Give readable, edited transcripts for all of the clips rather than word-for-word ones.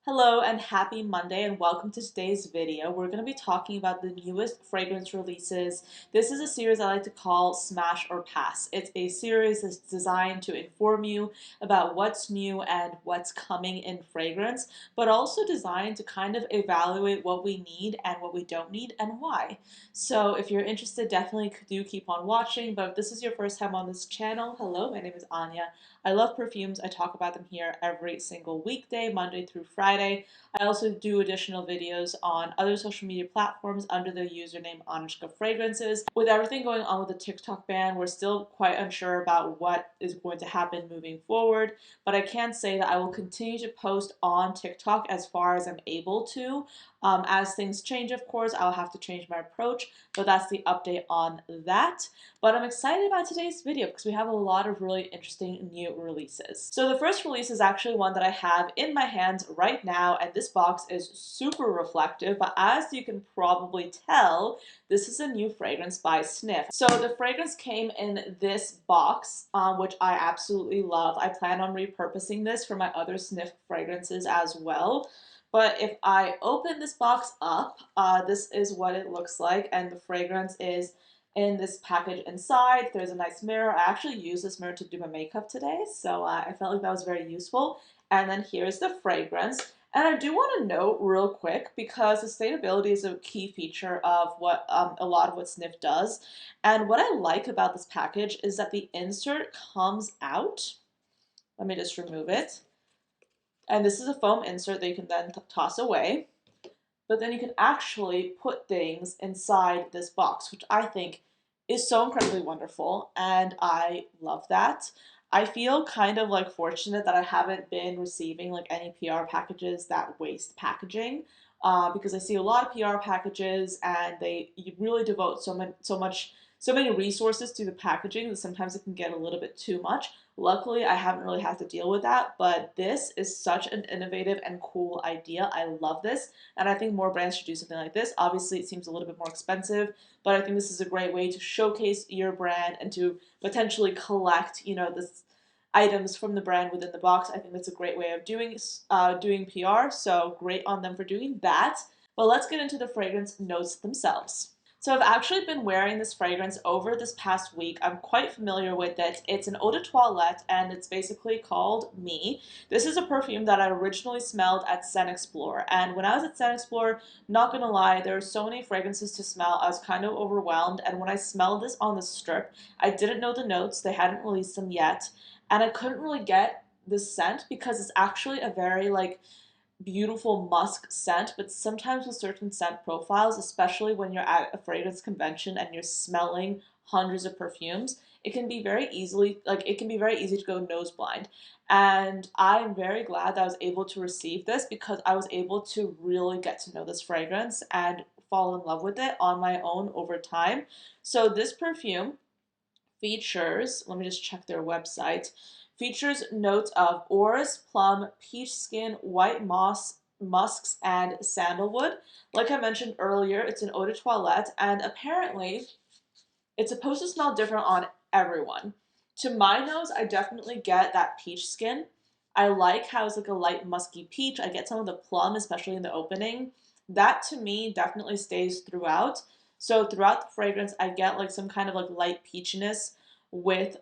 Hello and happy Monday and welcome to today's video. We're going to be talking about the newest fragrance releases. This is a series I like to call Smash or Pass. It's a series that's designed to inform you about what's new and what's coming in fragrance, but also designed to kind of evaluate what we need and what we don't need and why. So if you're interested, definitely do keep on watching, but if this is your first time on this channel, hello, my name is Anya. I love perfumes. I talk about them here every single weekday, Monday through Friday. I also do additional videos on other social media platforms under the username ANECHKAFRAGRANCES. With everything going on with the TikTok ban, we're still quite unsure about what is going to happen moving forward, but I can say that I will continue to post on TikTok as far as I'm able to. As things change, of course, I'll have to change my approach, but that's the update on that. But I'm excited about today's video because we have a lot of really interesting new releases. So the first release is actually one that I have in my hands right now, and this box is super reflective, but as you can probably tell, this is a new fragrance by Snif. So the fragrance came in this box, which I absolutely love. I plan on repurposing this for my other Snif fragrances as well. But if I open this box up, this is what it looks like, and the fragrance is in this package inside. There's a nice mirror. I actually used this mirror to do my makeup today, so I felt like that was very useful. And then here's the fragrance. And I do want to note real quick, because sustainability is a key feature of what a lot of what Snif does. And what I like about this package is that the insert comes out. Let me just remove it. And this is a foam insert that you can then toss away. But then you can actually put things inside this box, which I think is so incredibly wonderful, and I love that. I feel kind of like fortunate that I haven't been receiving like any PR packages that waste packaging, because I see a lot of PR packages and they really devote so many resources to the packaging that sometimes it can get a little bit too much. Luckily, I haven't really had to deal with that, but this is such an innovative and cool idea. I love this, and I think more brands should do something like this. Obviously, it seems a little bit more expensive, but I think this is a great way to showcase your brand and to potentially collect, this items from the brand within the box. I think that's a great way of doing PR, so great on them for doing that. But let's get into the fragrance notes themselves. So I've actually been wearing this fragrance over this past week. I'm quite familiar with it. It's an eau de toilette, and it's basically called Me. This is a perfume that I originally smelled at Scent Explore. And when I was at Scent Explore, not gonna lie, there were so many fragrances to smell. I was kind of overwhelmed. And when I smelled this on the strip, I didn't know the notes. They hadn't released them yet. And I couldn't really get the scent because it's actually a very beautiful musk scent, but sometimes with certain scent profiles, especially when you're at a fragrance convention and you're smelling hundreds of perfumes, it can be very easy to go nose blind. And I'm very glad that I was able to receive this because I was able to really get to know this fragrance and fall in love with it on my own over time. So this perfume features, let me just check their website, features notes of orris, plum, peach skin, white moss, musks, and sandalwood. Like I mentioned earlier, it's an eau de toilette, and apparently it's supposed to smell different on everyone. To my nose, I definitely get that peach skin. I like how it's like a light musky peach. I get some of the plum, especially in the opening. That to me definitely stays throughout. So throughout the fragrance, I get like some kind of like light peachiness with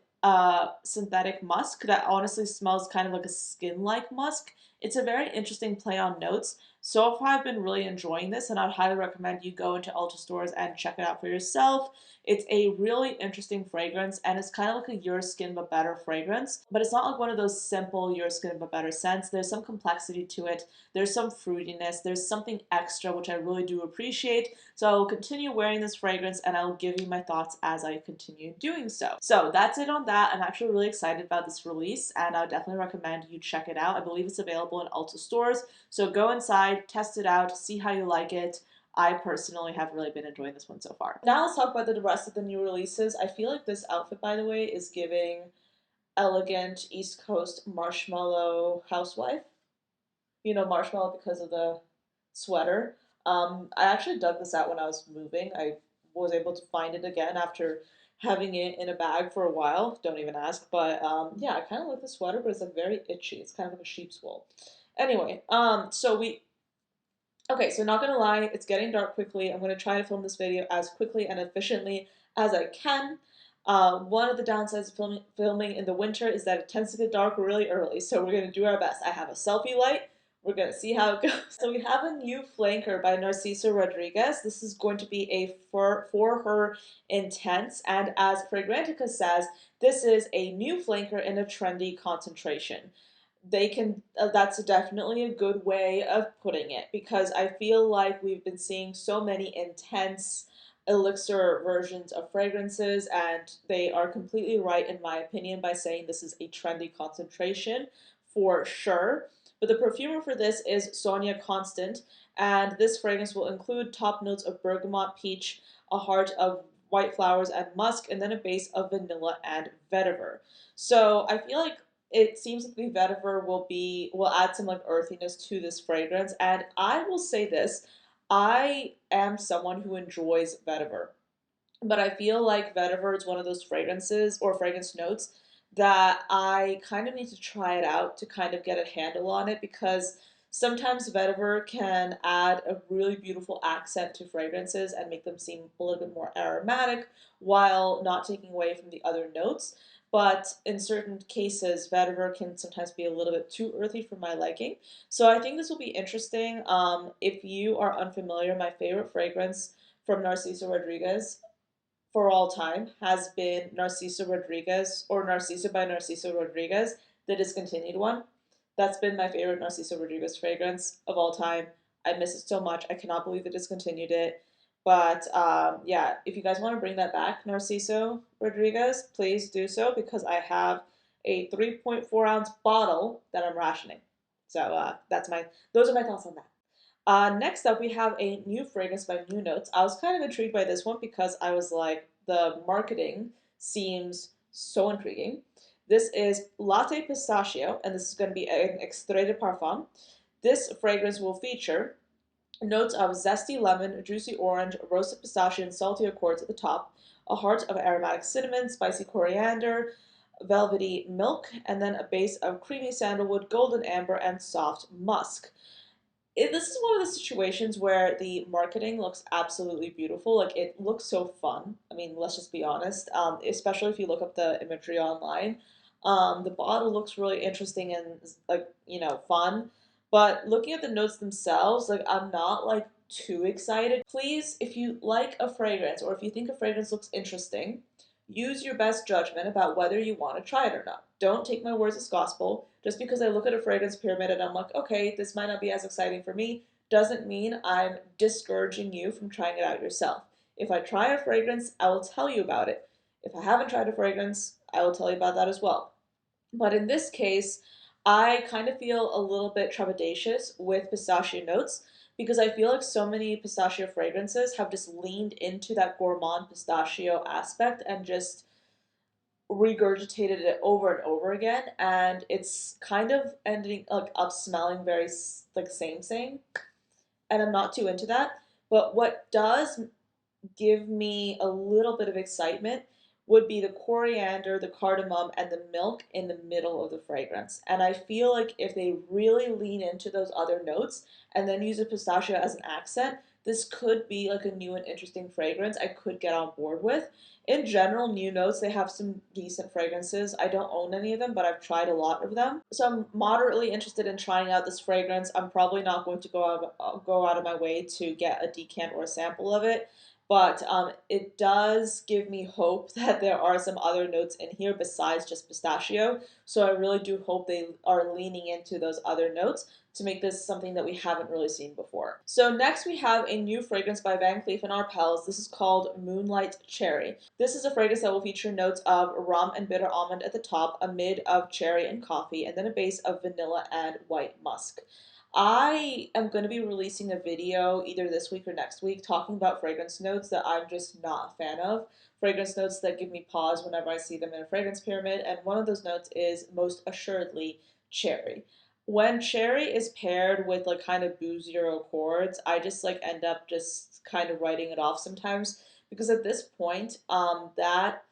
synthetic musk that honestly smells kind of like a skin-like musk. It's a very interesting play on notes. So far, I've been really enjoying this, and I'd highly recommend you go into Ulta stores and check it out for yourself. It's a really interesting fragrance, and it's kind of like a Your Skin But Better fragrance, but it's not like one of those simple Your Skin But Better scents. There's some complexity to it. There's some fruitiness. There's something extra, which I really do appreciate. So I will continue wearing this fragrance, and I'll give you my thoughts as I continue doing so. So that's it on that. I'm actually really excited about this release, and I would definitely recommend you check it out. I believe it's available in Ulta stores, so go inside, test it out, see how you like it. I personally have really been enjoying this one so far. Now let's talk about the rest of the new releases. I feel like this outfit, by the way, is giving elegant East Coast marshmallow housewife. You know, marshmallow because of the sweater. I actually dug this out when I was moving. I was able to find it again after having it in a bag for a while. Don't even ask. But yeah, I kind of like the sweater, but it's like very itchy. It's kind of like a sheep's wool. Anyway, okay, so not gonna lie, it's getting dark quickly. I'm gonna try to film this video as quickly and efficiently as I can. One of the downsides of filming in the winter is that it tends to get dark really early, so we're gonna do our best. I have a selfie light. We're gonna see how it goes. So we have a new flanker by Narciso Rodriguez. This is going to be a for her intense, and as Fragrantica says, this is a new flanker in a trendy concentration. They can That's definitely a good way of putting it, because I feel like we've been seeing so many intense elixir versions of fragrances, and they are completely right in my opinion by saying this is a trendy concentration for sure. But the perfumer for this is Sonia Constant, and this fragrance will include top notes of bergamot, peach, a heart of white flowers and musk, and then a base of vanilla and vetiver. So I feel like it seems like the vetiver will add some like earthiness to this fragrance. And I will say this, I am someone who enjoys vetiver, but I feel like vetiver is one of those fragrances or fragrance notes that I kind of need to try it out to kind of get a handle on it, because sometimes vetiver can add a really beautiful accent to fragrances and make them seem a little bit more aromatic while not taking away from the other notes. But in certain cases, vetiver can sometimes be a little bit too earthy for my liking. So I think this will be interesting. If you are unfamiliar, my favorite fragrance from Narciso Rodriguez for all time has been Narciso Rodriguez, or Narciso by Narciso Rodriguez, the discontinued one. That's been my favorite Narciso Rodriguez fragrance of all time. I miss it so much. I cannot believe they discontinued it. But yeah, if you guys want to bring that back, Narciso Rodriguez, please do so, because I have a 3.4 ounce bottle that I'm rationing. So those are my thoughts on that. Next up, we have a new fragrance by New Notes. I was kind of intrigued by this one because I was like, the marketing seems so intriguing. This is Latte Pistachio, and this is going to be an extrait de parfum. This fragrance will feature notes of zesty lemon, juicy orange, roasted pistachio, and salty accords at the top, a heart of aromatic cinnamon, spicy coriander, velvety milk, and then a base of creamy sandalwood, golden amber, and soft musk. This is one of the situations where the marketing looks absolutely beautiful. Like, it looks so fun. I mean, let's just be honest. Especially if you look up the imagery online. The bottle looks really interesting and like, fun. But looking at the notes themselves, like, I'm not like too excited. Please, if you like a fragrance or if you think a fragrance looks interesting, use your best judgment about whether you want to try it or not. Don't take my words as gospel. Just because I look at a fragrance pyramid and I'm like, okay, this might not be as exciting for me, doesn't mean I'm discouraging you from trying it out yourself. If I try a fragrance, I will tell you about it. If I haven't tried a fragrance, I will tell you about that as well. But in this case, I kind of feel a little bit trepidatious with pistachio notes, because I feel like so many pistachio fragrances have just leaned into that gourmand pistachio aspect and just regurgitated it over and over again, and it's kind of ending like up smelling very like same, and I'm not too into that. But what does give me a little bit of excitement would be the coriander, the cardamom, and the milk in the middle of the fragrance. And I feel like if they really lean into those other notes and then use a pistachio as an accent, this could be like a new and interesting fragrance I could get on board with. In general, New Notes, they have some decent fragrances. I don't own any of them, but I've tried a lot of them. So I'm moderately interested in trying out this fragrance. I'm probably not going to go out of my way to get a decant or a sample of it, but it does give me hope that there are some other notes in here besides just pistachio. So I really do hope they are leaning into those other notes to make this something that we haven't really seen before. So next we have a new fragrance by Van Cleef and Arpels. This is called Moonlight Cherry. This is a fragrance that will feature notes of rum and bitter almond at the top, a mid of cherry and coffee, and then a base of vanilla and white musk. I am going to be releasing a video either this week or next week talking about fragrance notes that I'm just not a fan of. Fragrance notes that give me pause whenever I see them in a fragrance pyramid, and one of those notes is most assuredly cherry. When cherry is paired with like kind of boozier accords, I just like end up just kind of writing it off sometimes, because at this point, that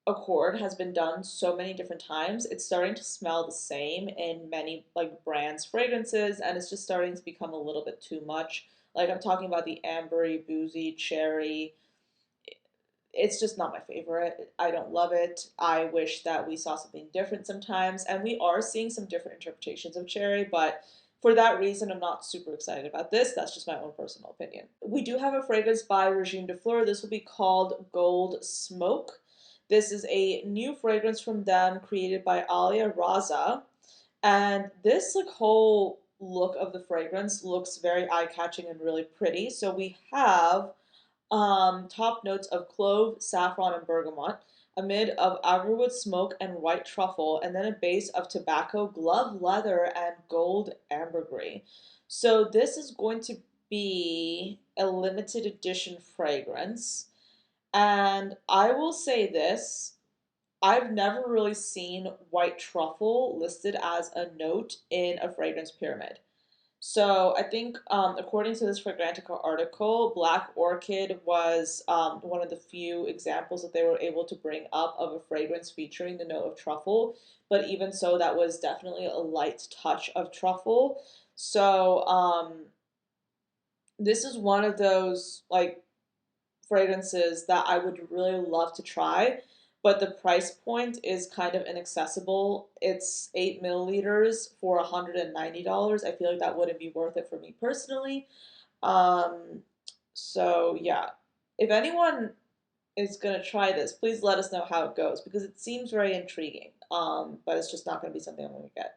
accord has been done so many different times, it's starting to smell the same in many like brands' fragrances, and it's just starting to become a little bit too much. Like I'm talking about the ambery, boozy, cherry. It's just not my favorite. I don't love it. I wish that we saw something different sometimes, and we are seeing some different interpretations of cherry, but for that reason, I'm not super excited about this. That's just my own personal opinion. We do have a fragrance by Regime de Fleur. This will be called Gold Smoke. This is a new fragrance from them created by Alia Raza. And this like whole look of the fragrance looks very eye-catching and really pretty. So we have top notes of clove, saffron, and bergamot, a mid of agarwood smoke and white truffle, and then a base of tobacco, glove leather, and gold ambergris. So this is going to be a limited edition fragrance. And I will say this, I've never really seen white truffle listed as a note in a fragrance pyramid. So I think, according to this Fragrantica article, Black Orchid was one of the few examples that they were able to bring up of a fragrance featuring the note of truffle. But even so, that was definitely a light touch of truffle. So this is one of those like fragrances that I would really love to try, but the price point is kind of inaccessible. It's 8 milliliters for $190. I feel like that wouldn't be worth it for me personally. Um, so yeah, if anyone is gonna try this, please let us know how it goes because it seems very intriguing. But it's just not gonna be something I'm gonna get.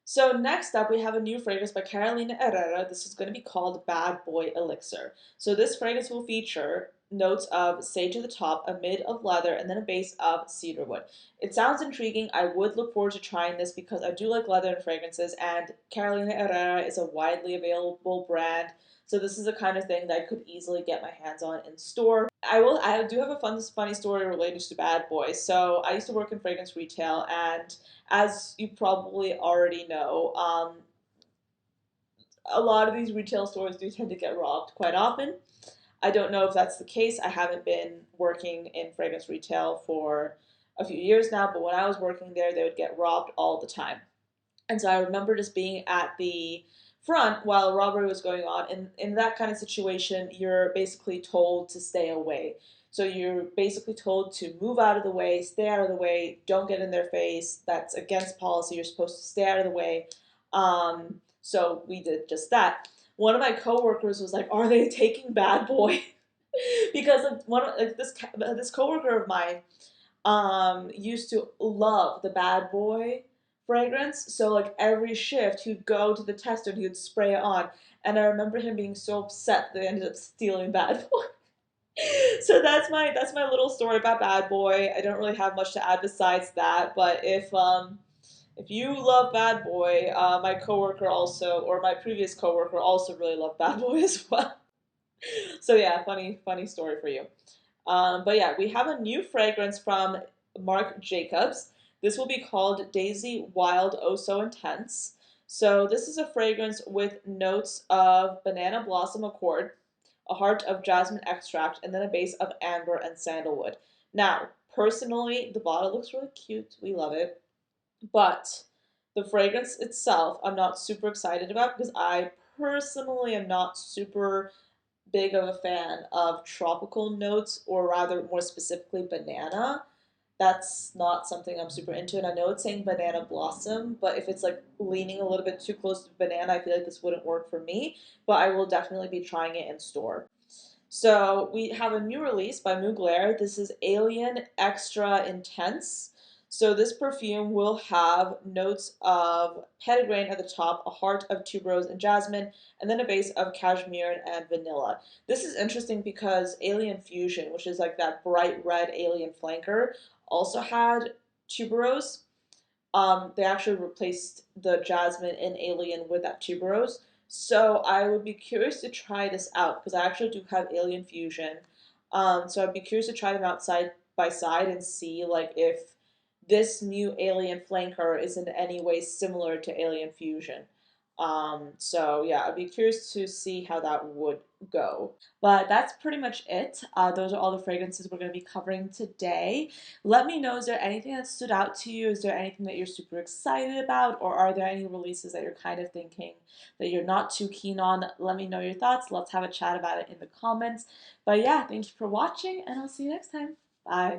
So next up, we have a new fragrance by Carolina Herrera. This is going to be called Bad Boy Elixir. So this fragrance will feature notes of sage at the top, a mid of leather, and then a base of cedarwood. It sounds intriguing. I would look forward to trying this because I do like leather and fragrances, and Carolina Herrera is a widely available brand. So this is the kind of thing that I could easily get my hands on in store. I do have a funny story related to Bad Boy. So I used to work in fragrance retail, and as you probably already know, a lot of these retail stores do tend to get robbed quite often. I don't know if that's the case. I haven't been working in fragrance retail for a few years now, but when I was working there, they would get robbed all the time. And so I remember just being at the front while a robbery was going on. And in that kind of situation, you're basically told to stay away. So you're basically told to move out of the way, stay out of the way, don't get in their face. That's against policy. You're supposed to stay out of the way. So we did just that. One of my coworkers was like, "Are they taking Bad Boy?" Because of one of like this coworker of mine used to love the Bad Boy fragrance. So like every shift he'd go to the tester and he would spray it on. And I remember him being so upset that they ended up stealing Bad Boy. So that's my little story about Bad Boy. I don't really have much to add besides that, but if you love Bad Boy, my coworker also, or my previous coworker also really loved Bad Boy as well. So yeah, funny story for you. But yeah, we have a new fragrance from Marc Jacobs. This will be called Daisy Wild Oh So Intense. So this is a fragrance with notes of banana blossom accord, a heart of jasmine extract, and then a base of amber and sandalwood. Now, personally, the bottle looks really cute. We love it. But the fragrance itself, I'm not super excited about because I personally am not super big of a fan of tropical notes, or rather, more specifically, banana. That's not something I'm super into. And I know it's saying banana blossom, but if it's like leaning a little bit too close to banana, I feel like this wouldn't work for me. But I will definitely be trying it in store. So we have a new release by Mugler. This is Alien Extra Intense. So this perfume will have notes of petitgrain at the top, a heart of tuberose and jasmine, and then a base of cashmere and vanilla. This is interesting because Alien Fusion, which is like that bright red alien flanker, also had tuberose. They actually replaced the jasmine in Alien with that tuberose. So I would be curious to try this out because I actually do have Alien Fusion. So I'd be curious to try them out side by side and see like if this new Alien flanker is in any way similar to Alien Fusion. So yeah, I'd be curious to see how that would go. But that's pretty much it. Those are all the fragrances we're going to be covering today. Let me know, is there anything that stood out to you? Is there anything that you're super excited about? Or are there any releases that you're kind of thinking that you're not too keen on? Let me know your thoughts. Let's have a chat about it in the comments. But yeah, thank you for watching, and I'll see you next time. Bye.